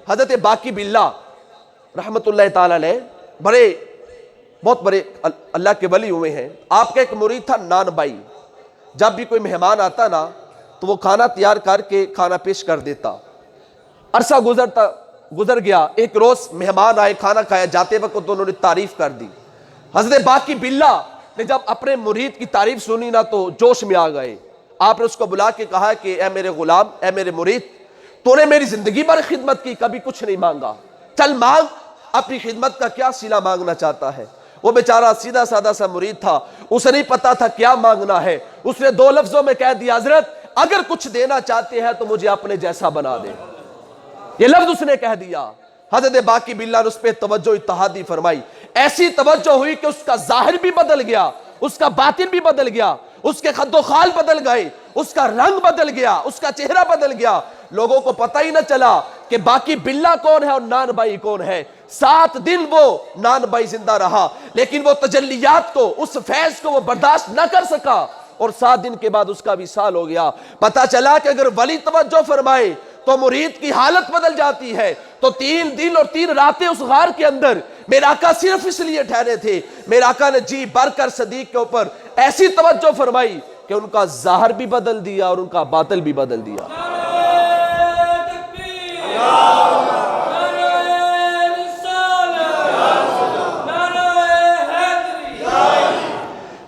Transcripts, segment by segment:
حضرت باقی باللہ رحمت اللہ تعالیٰ علیہ بہت بڑے اللہ کے ولی ہوئے ہیں. آپ کا ایک مرید تھا نان بائی. جب بھی کوئی مہمان آتا نا تو وہ کھانا تیار کر کے کھانا پیش کر دیتا. عرصہ گزر گیا. ایک روز مہمان آئے, کھانا کھایا, جاتے وقت انہوں نے تعریف کر دی. حضرت باقی باللہ نے جب اپنے مرید کی تعریف سنی نا تو جوش میں آ گئے. آپ نے اس کو بلا کے کہا کہ اے میرے غلام, اے میرے مرید, تو نے میری زندگی بھر خدمت کی, کبھی کچھ نہیں مانگا, چل مانگ, اپنی خدمت کا کیا صلہ مانگنا چاہتا ہے. وہ بیچارہ سیدھا سادہ سا مرید تھا, اسے نہیں پتا تھا کیا مانگنا ہے. اس نے 2 لفظوں میں کہہ دیا, حضرت اگر کچھ دینا چاہتے ہیں تو مجھے اپنے جیسا بنا دے. یہ لفظ اس نے کہہ دیا. حضرت باقی باللہ نے اس پہ توجہ اتحادی فرمائی. ایسی توجہ ہوئی کہ اس کا ظاہر بھی بدل گیا, اس کا باطن بھی بدل گیا, اس کے خد و خال بدل گئے, اس کا رنگ بدل گیا, اس کا چہرہ بدل گیا. لوگوں کو پتہ ہی نہ چلا کہ باقی باللہ کون ہے اور نان بھائی کون ہے. 7 دن وہ نان بھائی زندہ رہا, لیکن وہ تجلیات کو, اس فیض کو وہ برداشت نہ کر سکا, اور 7 دن کے بعد اس کا وصال ہو گیا. پتہ چلا کہ اگر ولی توجہ فرمائے تو مرید کی حالت بدل جاتی ہے. تو 3 دن اور 3 راتیں اس غار کے اندر میرے آقا صرف اس لیے ٹھہرے تھے. میرے آقا نے جی بھر کر صدیق کے اوپر ایسی توجہ فرمائی کہ ان کا ظاہر بھی بدل دیا اور ان کا باطن بھی بدل دیا.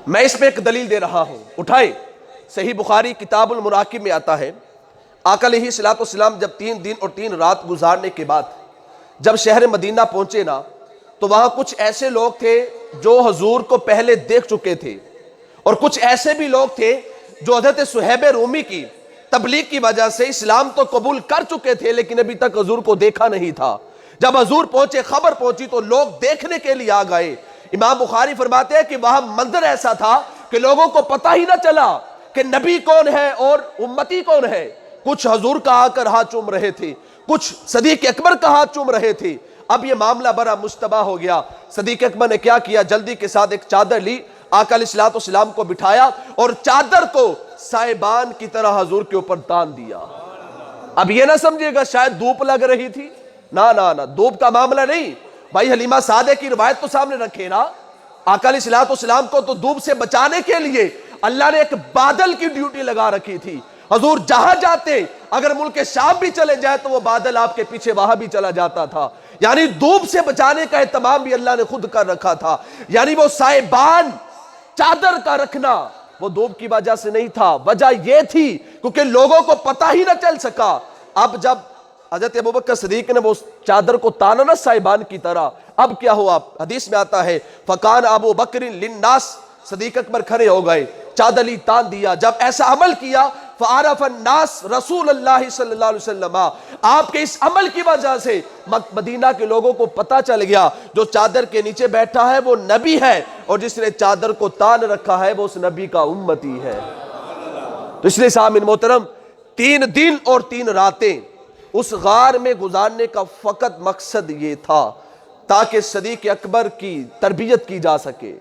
میں اس میں ایک دلیل دے رہا ہوں, اٹھائے. صحیح بخاری کتاب المراقب میں آتا ہے, آقا علیہ الصلوۃ والسلام جب 3 دن اور 3 رات گزارنے کے بعد جب شہر مدینہ پہنچے نا تو وہاں کچھ ایسے لوگ تھے جو حضور کو پہلے دیکھ چکے تھے, اور کچھ ایسے بھی لوگ تھے جو حضرت صہیب رومی کی تبلیغ کی وجہ سے اسلام تو قبول کر چکے تھے لیکن ابھی تک حضور کو دیکھا نہیں تھا. جب حضور پہنچے, خبر پہنچی تو لوگ دیکھنے کے لیے آ گئے. امام بخاری فرماتے ہیں کہ وہاں منظر ایسا تھا کہ لوگوں کو پتہ ہی نہ چلا کہ نبی کون ہے اور امتی کون ہے. کچھ حضور کا آ کر ہاتھ چوم رہے تھے, کچھ صدیق اکبر کا ہاتھ چوم رہے تھے. اب یہ معاملہ بڑا مشتبہ ہو گیا. صدیق اکبر نے کیا کیا, جلدی کے ساتھ ایک چادر لی, آقا علیہ الصلوۃ والسلام کو بٹھایا اور چادر کو سائبان کی طرح حضور کے اوپر تان دیا. اب یہ نہ سمجھے گا شاید دھوپ لگ رہی تھی, نہ دھوپ کا معاملہ نہیں بھائی. حلیمہ سعدیہ کی روایت تو سامنے رکھے نا. آقا علیہ الصلوۃ والسلام کو تو دھوپ سے بچانے کے لیے اللہ نے ایک بادل کی ڈیوٹی لگا رکھی تھی. حضور جہاں جاتے, اگر ملک شام بھی چلے جائے تو وہ بادل آپ کے پیچھے وہاں بھی چلا جاتا تھا. یعنی دھوپ سے بچانے کا اہتمام بھی اللہ نے خود کر رکھا تھا. یعنی وہ سائبان چادر کا رکھنا وہ دھوپ کی وجہ سے نہیں تھا, وجہ یہ تھی کیونکہ لوگوں کو پتہ ہی نہ چل سکا. اب جب حضرت ابوبکر صدیق نے وہ چادر کو تانا نا سائبان کی طرح, اب کیا ہوا, حدیث میں آتا ہے فَقَانَ أَبُو بَكْرٍ لِلنَّاسِ, صدیق اکبر کھڑے ہو گئے, چادر لی تان دیا. جب ایسا عمل کیا فَعَرَفَ النَّاسِ رسول اللہ صلی اللہ علیہ وسلم, آپ کے اس عمل کی وجہ سے مدینہ کے لوگوں کو پتہ چل گیا جو چادر کے نیچے بیٹھا ہے وہ نبی ہے, اور جس نے چادر کو تان رکھا ہے وہ اس نبی کا امتی ہے. تو اس لیے سامعین محترم, 3 دن اور 3 راتیں اس غار میں گزارنے کا فقط مقصد یہ تھا تاکہ صدیق اکبر کی تربیت کی جا سکے.